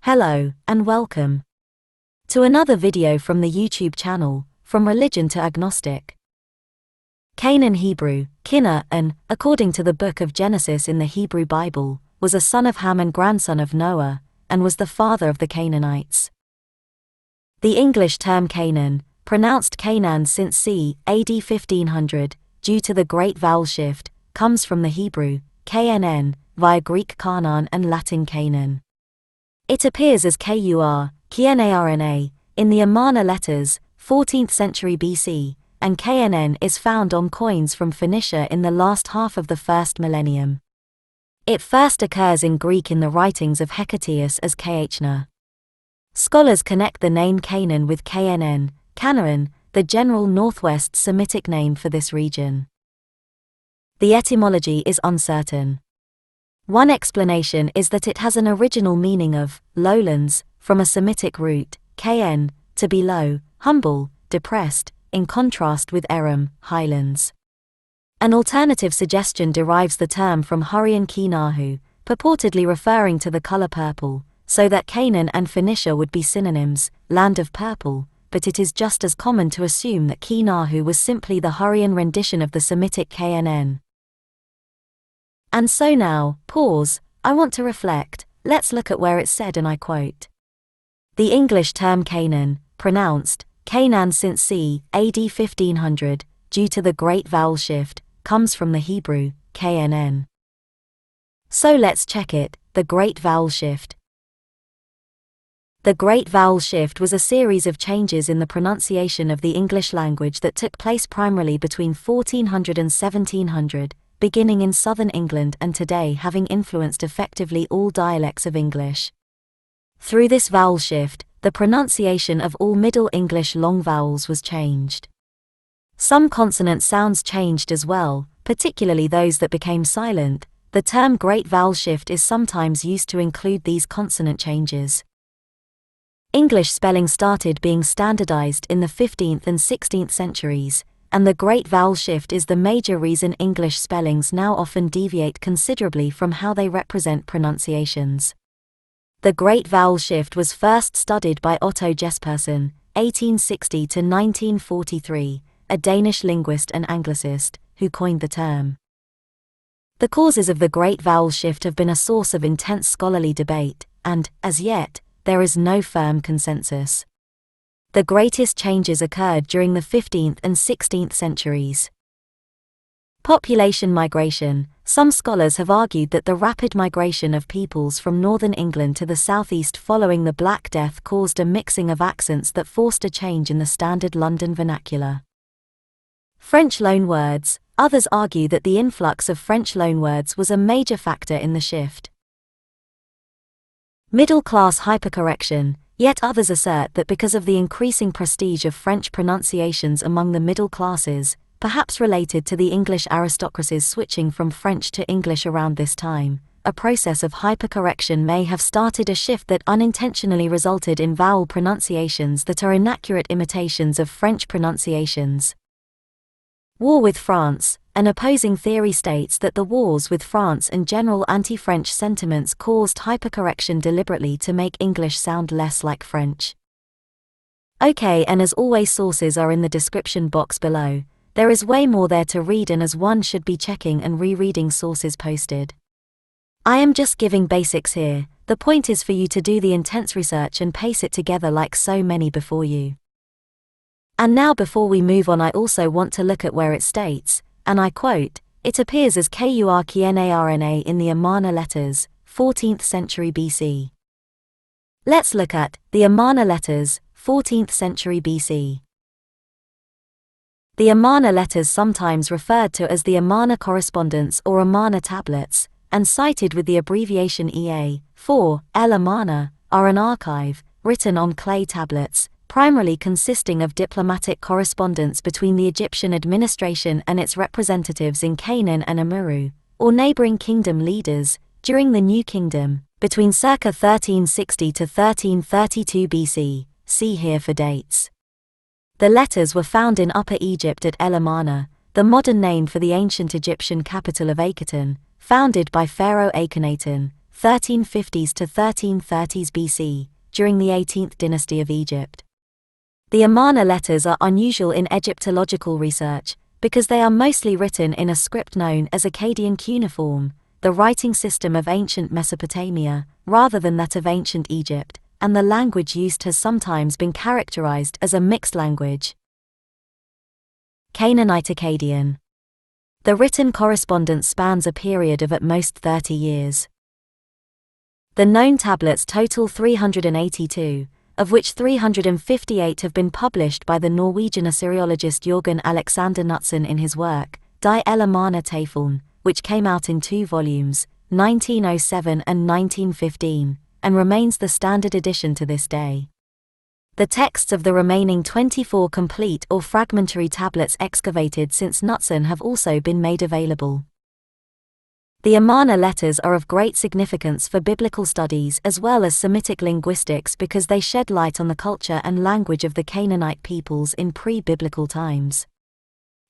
Hello, and welcome to another video from the YouTube channel, From Religion to Agnostic. Canaan Hebrew, Canaan, according to the book of Genesis in the Hebrew Bible, was a son of Ham and grandson of Noah, and was the father of the Canaanites. The English term Canaan, pronounced Canaan since c. AD 1500, due to the great vowel shift, comes from the Hebrew, Knn, via Greek Canaan and Latin Canaan. It appears as Qrna in the Armana letters, 14th century BC, and Knn is found on coins from Phoenicia in the last half of the first millennium. It first occurs in Greek in the writings of Hecataeus as Khna. Scholars connect the name Canaan with Canaan, the general northwest Semitic name for this region. The etymology is uncertain. One explanation is that it has an original meaning of lowlands, from a Semitic root, kn, to be low, humble, depressed, in contrast with Eram, highlands. An alternative suggestion derives the term from Hurrian Kinahu, purportedly referring to the color purple, so that Canaan and Phoenicia would be synonyms, land of purple, but it is just as common to assume that Kinahu was simply the Hurrian rendition of the Semitic Knn. And so now, pause, I want to reflect, let's look at where it's said, and I quote. The English term Canaan, pronounced Canaan since c. AD 1500, due to the great vowel shift, comes from the Hebrew, Knn. So let's check it, the great vowel shift. The great vowel shift was a series of changes in the pronunciation of the English language that took place primarily between 1400 and 1700, beginning in southern England and today having influenced effectively all dialects of English. Through this vowel shift, the pronunciation of all Middle English long vowels was changed. Some consonant sounds changed as well, particularly those that became silent. The term great vowel shift is sometimes used to include these consonant changes. English spelling started being standardized in the 15th and 16th centuries, and the great vowel shift is the major reason English spellings now often deviate considerably from how they represent pronunciations. The great vowel shift was first studied by Otto Jespersen, 1860 to 1943, a Danish linguist and Anglicist, who coined the term. The causes of the great vowel shift have been a source of intense scholarly debate, and, as yet, there is no firm consensus. The greatest changes occurred during the 15th and 16th centuries. Population migration. Some scholars have argued that the rapid migration of peoples from northern England to the southeast following the Black Death caused a mixing of accents that forced a change in the standard London vernacular. French loanwords. Others argue that the influx of French loanwords was a major factor in the shift. Middle-class hypercorrection. Yet others assert that because of the increasing prestige of French pronunciations among the middle classes, perhaps related to the English aristocracies switching from French to English around this time, a process of hypercorrection may have started a shift that unintentionally resulted in vowel pronunciations that are inaccurate imitations of French pronunciations. War with France. An opposing theory states that the wars with France and general anti-French sentiments caused hypercorrection deliberately to make English sound less like French. Okay, and as always, sources are in the description box below. There is way more there to read, and as one should be checking and rereading sources posted. I am just giving basics here. The point is for you to do the intense research and pace it together like so many before you. And now, before we move on, I also want to look at where it states, and I quote, it appears as Qrna in the Armana letters, 14th century BC. Let's look at the Armana letters, 14th century BC. The Armana letters, sometimes referred to as the Armana correspondence or Armana tablets, and cited with the abbreviation EA, for El Armana, are an archive, written on clay tablets, primarily consisting of diplomatic correspondence between the Egyptian administration and its representatives in Canaan and Amuru, or neighboring kingdom leaders, during the New Kingdom, between circa 1360 to 1332 BC, see here for dates. The letters were found in Upper Egypt at El Armana, the modern name for the ancient Egyptian capital of Akhenaten, founded by Pharaoh Akhenaten, 1350s to 1330s BC, during the 18th dynasty of Egypt. The armana letters are unusual in Egyptological research, because they are mostly written in a script known as Akkadian cuneiform, the writing system of ancient Mesopotamia, rather than that of ancient Egypt, and the language used has sometimes been characterized as a mixed language. Canaanite Akkadian. The written correspondence spans a period of at most 30 years. The known tablets total 382, of which 358 have been published by the Norwegian Assyriologist Jørgen Alexander Knutson in his work, Die Armana Tafeln, which came out in 2 volumes, 1907 and 1915, and remains the standard edition to this day. The texts of the remaining 24 complete or fragmentary tablets excavated since Knutson have also been made available. The armana letters are of great significance for biblical studies as well as Semitic linguistics because they shed light on the culture and language of the Canaanite peoples in pre-biblical times.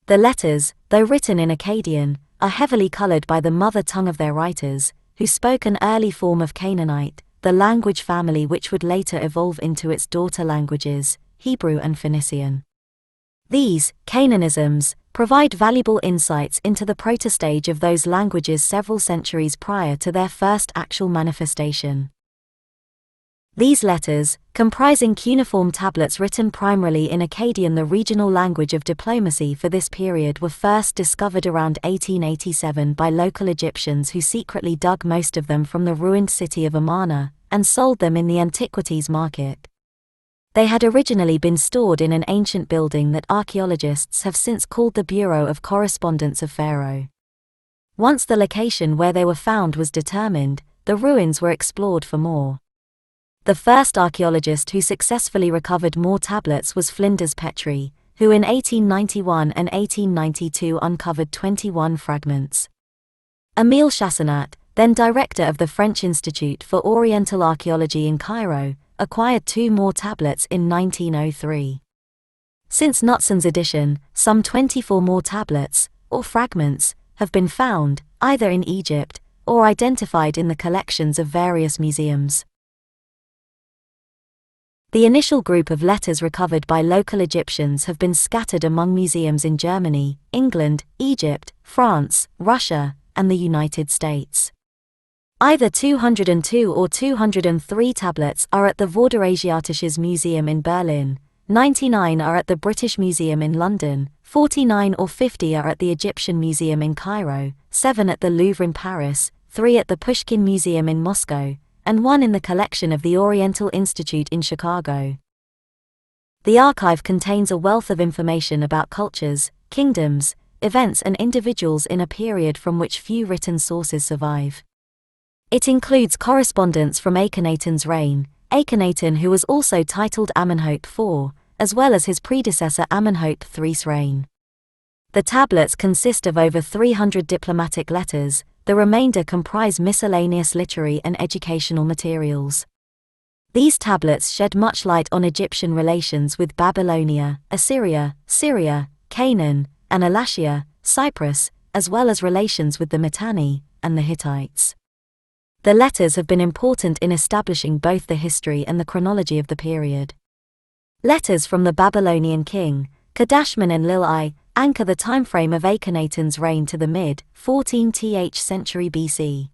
The letters, though written in Akkadian, are heavily colored by the mother tongue of their writers, who spoke an early form of Canaanite, the language family which would later evolve into its daughter languages, Hebrew and Phoenician. These Canaanisms provide valuable insights into the proto-stage of those languages several centuries prior to their first actual manifestation. These letters, comprising cuneiform tablets written primarily in Akkadian, the regional language of diplomacy for this period, were first discovered around 1887 by local Egyptians who secretly dug most of them from the ruined city of Amarna, and sold them in the antiquities market. They had originally been stored in an ancient building that archaeologists have since called the Bureau of Correspondence of Pharaoh. Once the location where they were found was determined, the ruins were explored for more. The first archaeologist who successfully recovered more tablets was Flinders Petrie, who in 1891 and 1892 uncovered 21 fragments. Émile Chassenat, then director of the French Institute for Oriental Archaeology in Cairo, acquired 2 more tablets in 1903. Since Knutson's edition, some 24 more tablets, or fragments, have been found, either in Egypt, or identified in the collections of various museums. The initial group of letters recovered by local Egyptians have been scattered among museums in Germany, England, Egypt, France, Russia, and the United States. Either 202 or 203 tablets are at the Vorderasiatisches Museum in Berlin, 99 are at the British Museum in London, 49 or 50 are at the Egyptian Museum in Cairo, 7 at the Louvre in Paris, 3 at the Pushkin Museum in Moscow, and 1 in the collection of the Oriental Institute in Chicago. The archive contains a wealth of information about cultures, kingdoms, events and individuals in a period from which few written sources survive. It includes correspondence from Akhenaten's reign, Akhenaten who was also titled Amenhotep IV, as well as his predecessor Amenhotep III's reign. The tablets consist of over 300 diplomatic letters. The remainder comprise miscellaneous literary and educational materials. These tablets shed much light on Egyptian relations with Babylonia, Assyria, Syria, Canaan, and Elashia, Cyprus, as well as relations with the Mitanni and the Hittites. The letters have been important in establishing both the history and the chronology of the period. Letters from the Babylonian king, Kadashman and Lil-I, anchor the timeframe of Akhenaten's reign to the mid-14th century BC.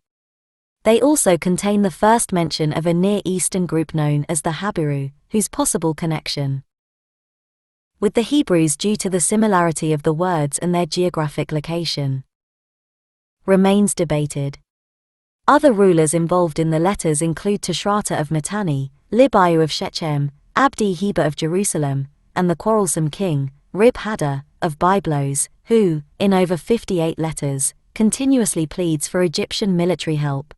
They also contain the first mention of a Near Eastern group known as the Habiru, whose possible connection with the Hebrews due to the similarity of the words and their geographic location remains debated. Other rulers involved in the letters include Tishrata of Mitanni, Libayu of Shechem, Abdi Heba of Jerusalem, and the quarrelsome king, Rib-Hadar, of Byblos, who, in over 58 letters, continuously pleads for Egyptian military help.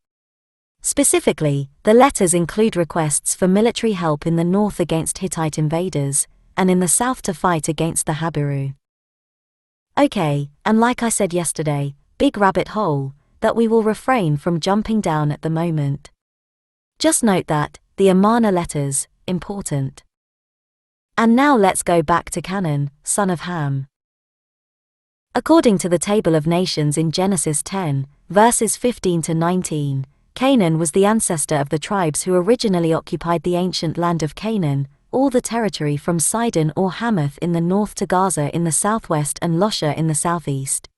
Specifically, the letters include requests for military help in the north against Hittite invaders, and in the south to fight against the Habiru. Okay, and like I said yesterday, big rabbit hole, that we will refrain from jumping down at the moment. Just note that, the armana letters, important. And now let's go back to Cannan, son of Ham. According to the Table of Nations in Genesis 10, verses 15 to 19, Canaan was the ancestor of the tribes who originally occupied the ancient land of Canaan, all the territory from Sidon or Hamath in the north to Gaza in the southwest and Losha in the southeast.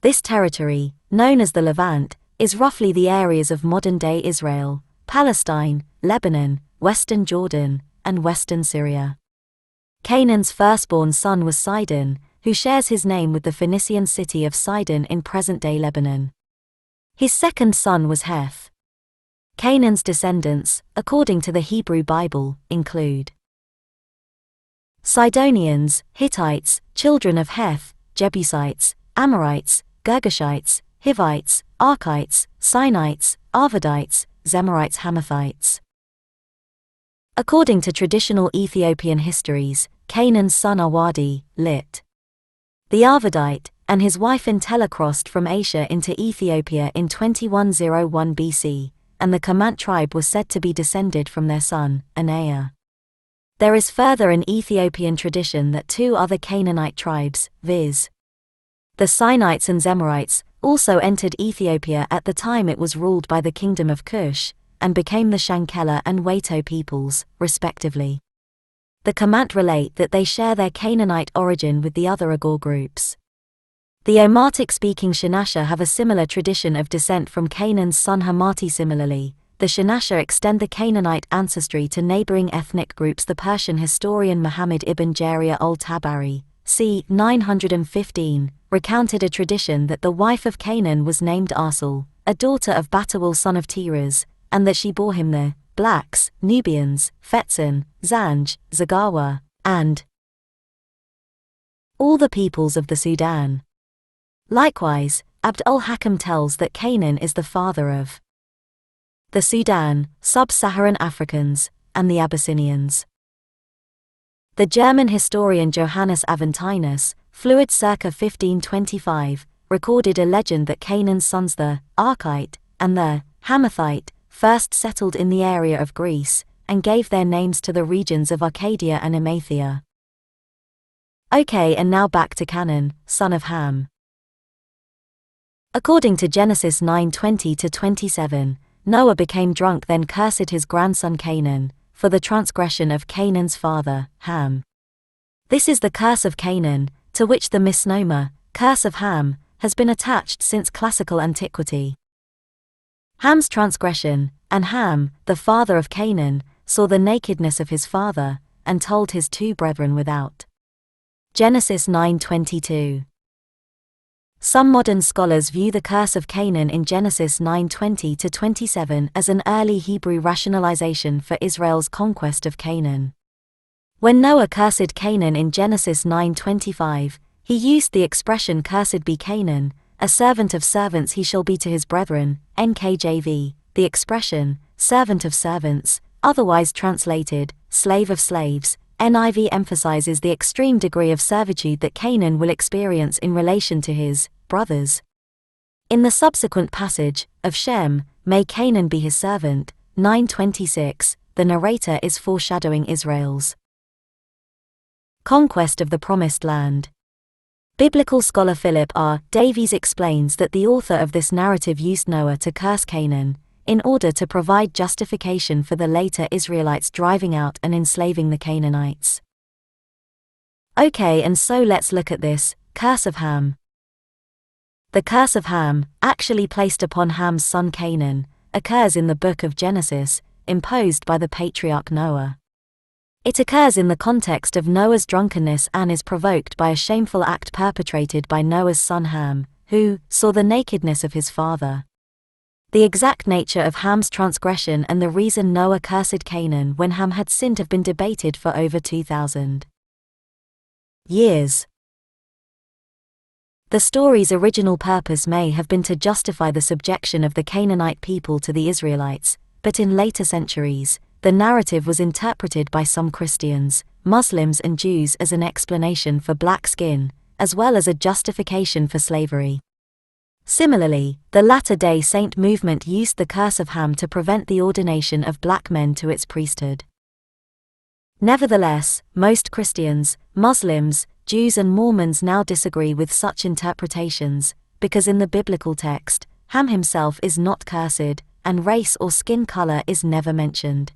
This territory, known as the Levant, is roughly the areas of modern-day Israel, Palestine, Lebanon, western Jordan, and western Syria. Canaan's firstborn son was Sidon, who shares his name with the Phoenician city of Sidon in present-day Lebanon. His second son was Heth. Canaan's descendants, according to the Hebrew Bible, include Sidonians, Hittites, children of Heth, Jebusites, Amorites, Girgashites, Hivites, Arkites, Sinites, Arvadites, Zemarites, Hamathites. According to traditional Ethiopian histories, Canaan's son Awadi, lit. The Arvadite, and his wife Intella crossed from Asia into Ethiopia in 2101 BC, and the Canaan tribe was said to be descended from their son, Anea. There is further an Ethiopian tradition that two other Canaanite tribes, viz. the Sinites and Zemarites, also entered Ethiopia at the time it was ruled by the Kingdom of Cush, and became the Shankela and Wato peoples, respectively. The Canaan relate that they share their Canaanite origin with the other Agor groups. The Omatic-speaking Shinasha have a similar tradition of descent from Canaan's son Hamati. Similarly, the Shinasha extend the Canaanite ancestry to neighboring ethnic groups. The Persian historian Muhammad ibn Jarir al-Tabari, c. 915, recounted a tradition that the wife of Canaan was named Arsul, a daughter of Batuel son of Tiras, and that she bore him the blacks, Nubians, Fetzan, Zanj, Zagawa, and all the peoples of the Sudan. Likewise, Abd al-Hakam tells that Canaan is the father of the Sudan, sub-Saharan Africans, and the Abyssinians. The German historian Johannes Aventinus, fluid circa 1525, recorded a legend that Canaan's sons the Arkite and the Hamathite first settled in the area of Greece, and gave their names to the regions of Arcadia and Emathia. Okay, and now back to Canaan, son of Ham. According to Genesis 9:20-27, Noah became drunk, then cursed his grandson Canaan, for the transgression of Canaan's father, Ham. This is the curse of Canaan, to which the misnomer, curse of Ham, has been attached since classical antiquity. Ham's transgression, and Ham, the father of Canaan, saw the nakedness of his father, and told his two brethren without. Genesis 9:22. Some modern scholars view the curse of Canaan in Genesis 9:20-27 as an early Hebrew rationalization for Israel's conquest of Canaan. When Noah cursed Canaan in Genesis 9:25, he used the expression "Cursed be Canaan, a servant of servants he shall be to his brethren," NKJV, the expression, servant of servants, otherwise translated, slave of slaves, NIV emphasizes the extreme degree of servitude that Canaan will experience in relation to his brothers. In the subsequent passage, of Shem, may Canaan be his servant, 9:26, the narrator is foreshadowing Israel's conquest of the Promised Land. Biblical scholar Philip R. Davies explains that the author of this narrative used Noah to curse Canaan, in order to provide justification for the later Israelites driving out and enslaving the Canaanites. Okay, and so let's look at this curse of Ham. The curse of Ham, actually placed upon Ham's son Canaan, occurs in the book of Genesis, imposed by the patriarch Noah. It occurs in the context of Noah's drunkenness and is provoked by a shameful act perpetrated by Noah's son Ham, who saw the nakedness of his father. The exact nature of Ham's transgression and the reason Noah cursed Canaan when Ham had sinned have been debated for over 2,000 years. The story's original purpose may have been to justify the subjection of the Canaanite people to the Israelites, but in later centuries, the narrative was interpreted by some Christians, Muslims and Jews as an explanation for black skin, as well as a justification for slavery. Similarly, the Latter-day Saint movement used the curse of Ham to prevent the ordination of black men to its priesthood. Nevertheless, most Christians, Muslims, Jews and Mormons now disagree with such interpretations, because in the biblical text, Ham himself is not cursed, and race or skin color is never mentioned.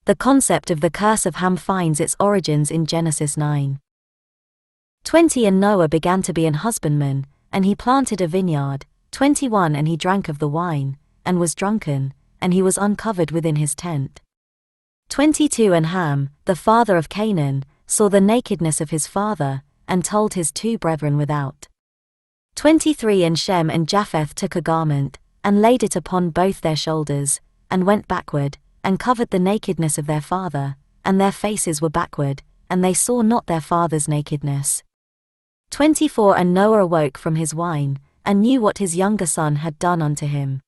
The concept of the curse of Ham finds its origins in Genesis 9:20. And Noah began to be an husbandman, and he planted a vineyard. 21. And he drank of the wine, and was drunken, and he was uncovered within his tent. 22. And Ham, the father of Canaan, saw the nakedness of his father, and told his two brethren without. 23. And Shem and Japheth took a garment, and laid it upon both their shoulders, and went backward, and covered the nakedness of their father, and their faces were backward, and they saw not their father's nakedness. 24. And Noah awoke from his wine, and knew what his younger son had done unto him.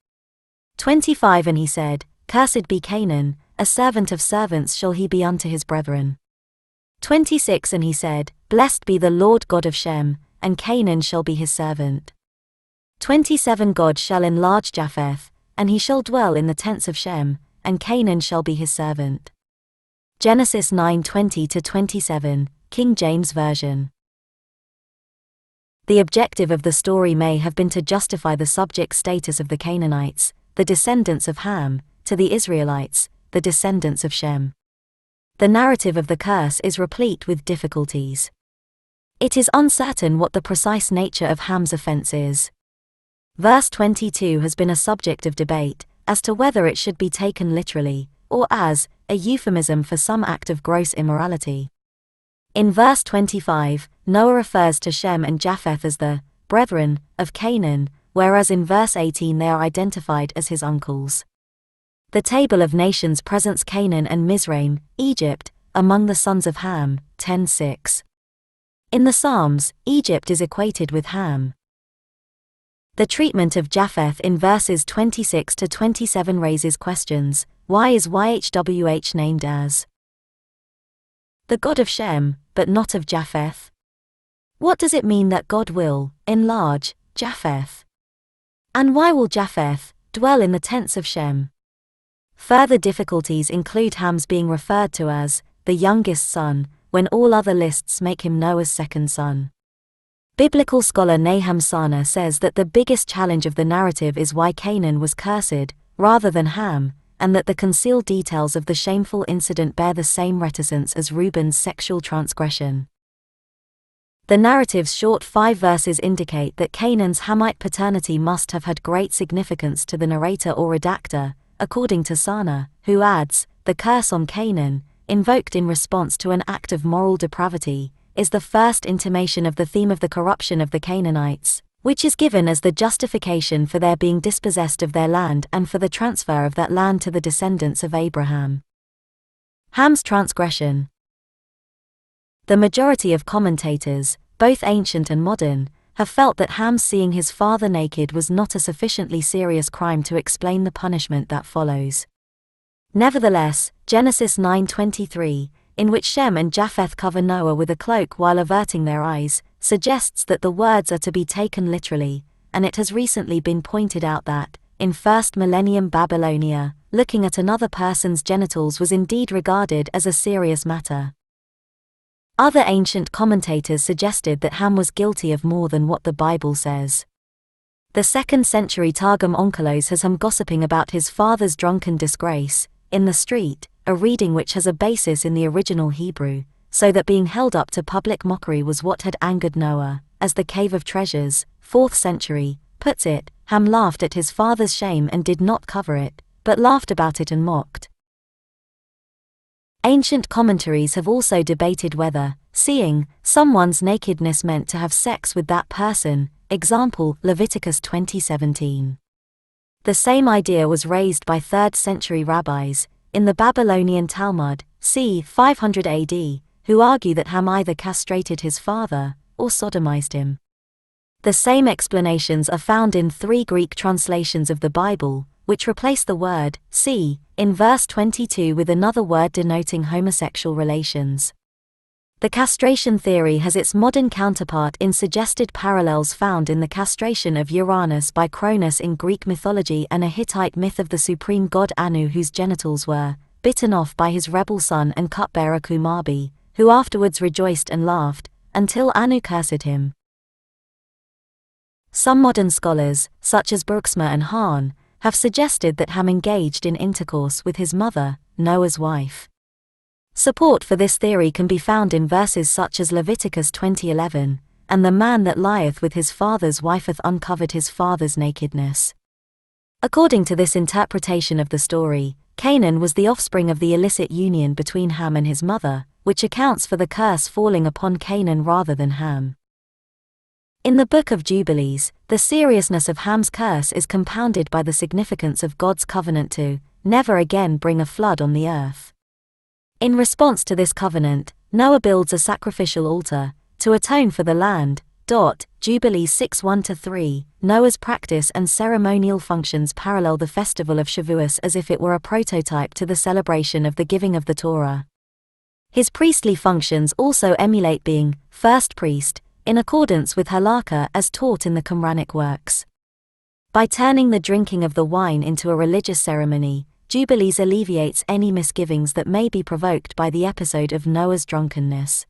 25. And he said, Cursed be Canaan, a servant of servants shall he be unto his brethren. 26. And he said, Blessed be the Lord God of Shem, and Canaan shall be his servant. 27. God shall enlarge Japheth, and he shall dwell in the tents of Shem, and Canaan shall be his servant. Genesis 9:20-27, King James Version. The objective of the story may have been to justify the subject status of the Canaanites, the descendants of Ham, to the Israelites, the descendants of Shem. The narrative of the curse is replete with difficulties. It is uncertain what the precise nature of Ham's offense is. Verse 22 has been a subject of debate, as to whether it should be taken literally, or as a euphemism for some act of gross immorality. In verse 25, Noah refers to Shem and Japheth as the brethren of Canaan, whereas in verse 18 they are identified as his uncles. The table of nations presents Canaan and Mizraim, Egypt, among the sons of Ham, 10:6. In the Psalms, Egypt is equated with Ham. The treatment of Japheth in verses 26-27 raises questions. Why is YHWH named as the God of Shem, but not of Japheth? What does it mean that God will enlarge Japheth? And why will Japheth dwell in the tents of Shem? Further difficulties include Ham's being referred to as the youngest son, when all other lists make him Noah's second son. Biblical scholar Nahum Sana says that the biggest challenge of the narrative is why Canaan was cursed, rather than Ham, and that the concealed details of the shameful incident bear the same reticence as Reuben's sexual transgression. The narrative's short 5 verses indicate that Canaan's Hamite paternity must have had great significance to the narrator or redactor, according to Sana, who adds, the curse on Canaan, invoked in response to an act of moral depravity, is the first intimation of the theme of the corruption of the Canaanites, which is given as the justification for their being dispossessed of their land and for the transfer of that land to the descendants of Abraham. Ham's transgression. The majority of commentators, both ancient and modern, have felt that Ham seeing his father naked was not a sufficiently serious crime to explain the punishment that follows. Nevertheless, Genesis 9:23, in which Shem and Japheth cover Noah with a cloak while averting their eyes, suggests that the words are to be taken literally, and it has recently been pointed out that, in first millennium Babylonia, looking at another person's genitals was indeed regarded as a serious matter. Other ancient commentators suggested that Ham was guilty of more than what the Bible says. The 2nd century Targum Onkelos has Ham gossiping about his father's drunken disgrace in the street, a reading which has a basis in the original Hebrew, so that being held up to public mockery was what had angered Noah. As the Cave of Treasures, 4th century, puts it, Ham laughed at his father's shame and did not cover it, but laughed about it and mocked. Ancient commentaries have also debated whether seeing someone's nakedness meant to have sex with that person, example Leviticus 20:17. The same idea was raised by 3rd century rabbis, in the Babylonian Talmud, c. 500 AD, who argue that Ham either castrated his father, or sodomized him. The same explanations are found in 3 Greek translations of the Bible, which replace the word see in verse 22 with another word denoting homosexual relations. The castration theory has its modern counterpart in suggested parallels found in the castration of Uranus by Cronus in Greek mythology and a Hittite myth of the supreme god Anu, whose genitals were bitten off by his rebel son and cupbearer Kumarbi, who afterwards rejoiced and laughed, until Anu cursed him. Some modern scholars, such as Bruxma and Hahn, have suggested that Ham engaged in intercourse with his mother, Noah's wife. Support for this theory can be found in verses such as Leviticus 20:11, "And the man that lieth with his father's wife hath uncovered his father's nakedness." According to this interpretation of the story, Canaan was the offspring of the illicit union between Ham and his mother, which accounts for the curse falling upon Canaan rather than Ham. In the Book of Jubilees, the seriousness of Ham's curse is compounded by the significance of God's covenant to never again bring a flood on the earth. In response to this covenant, Noah builds a sacrificial altar to atone for the land. Jubilees 6:1-3. Noah's practice and ceremonial functions parallel the festival of Shavuos as if it were a prototype to the celebration of the giving of the Torah. His priestly functions also emulate being first priest, in accordance with halakha as taught in the Qumranic works. By turning the drinking of the wine into a religious ceremony, Jubilees alleviates any misgivings that may be provoked by the episode of Noah's drunkenness.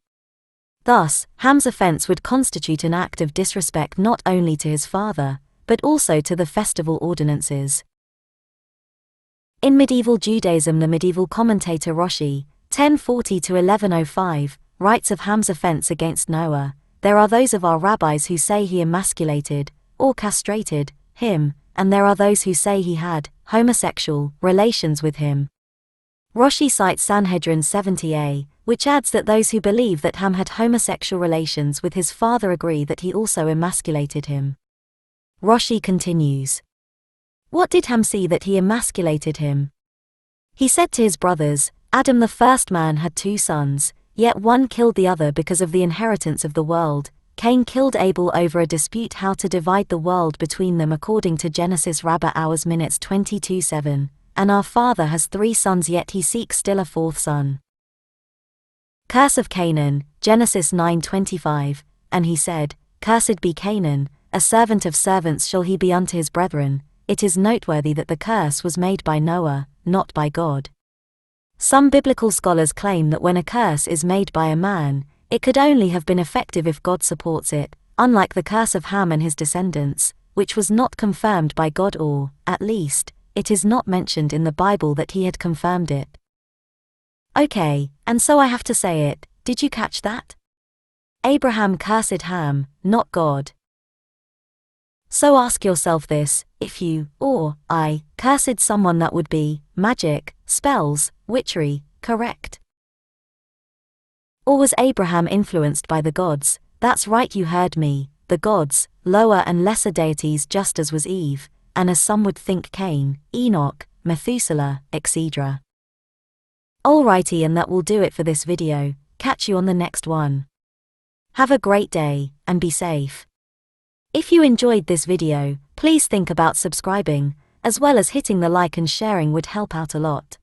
Thus, Ham's offense would constitute an act of disrespect not only to his father, but also to the festival ordinances. In medieval Judaism, the medieval commentator Rashi, 1040-1105, writes of Ham's offense against Noah, "There are those of our rabbis who say he emasculated, or castrated, him, and there are those who say he had homosexual relations with him." Rashi cites Sanhedrin 70a, which adds that those who believe that Ham had homosexual relations with his father agree that he also emasculated him. Rashi continues, "What did Ham see that he emasculated him? He said to his brothers, Adam the first man had 2 sons, yet one killed the other because of the inheritance of the world. Cain killed Abel over a dispute how to divide the world between them according to Genesis Rabbah Hours Minutes 22:7, and our father has 3 sons yet he seeks still a 4th son. Curse of Canaan, Genesis 9:25, and he said, Cursed be Canaan, a servant of servants shall he be unto his brethren. It is noteworthy that the curse was made by Noah, not by God. Some biblical scholars claim that when a curse is made by a man, it could only have been effective if God supports it, unlike the curse of Ham and his descendants, which was not confirmed by God or, at least, it is not mentioned in the Bible that he had confirmed it. Okay, and so I have to say it, did you catch that? Abraham cursed Ham, not God. So ask yourself this, if you, or I, cursed someone, that would be magic, spells, witchery, correct? Or was Abraham influenced by the gods? That's right, you heard me, the gods, lower and lesser deities, just as was Eve, and as some would think Cain, Enoch, Methuselah, etc. Alrighty, and that will do it for this video. Catch you on the next one. Have a great day, and be safe. If you enjoyed this video, please think about subscribing, as well as hitting the like and sharing would help out a lot.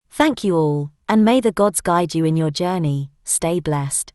Thank you all, and may the gods guide you in your journey. Stay blessed.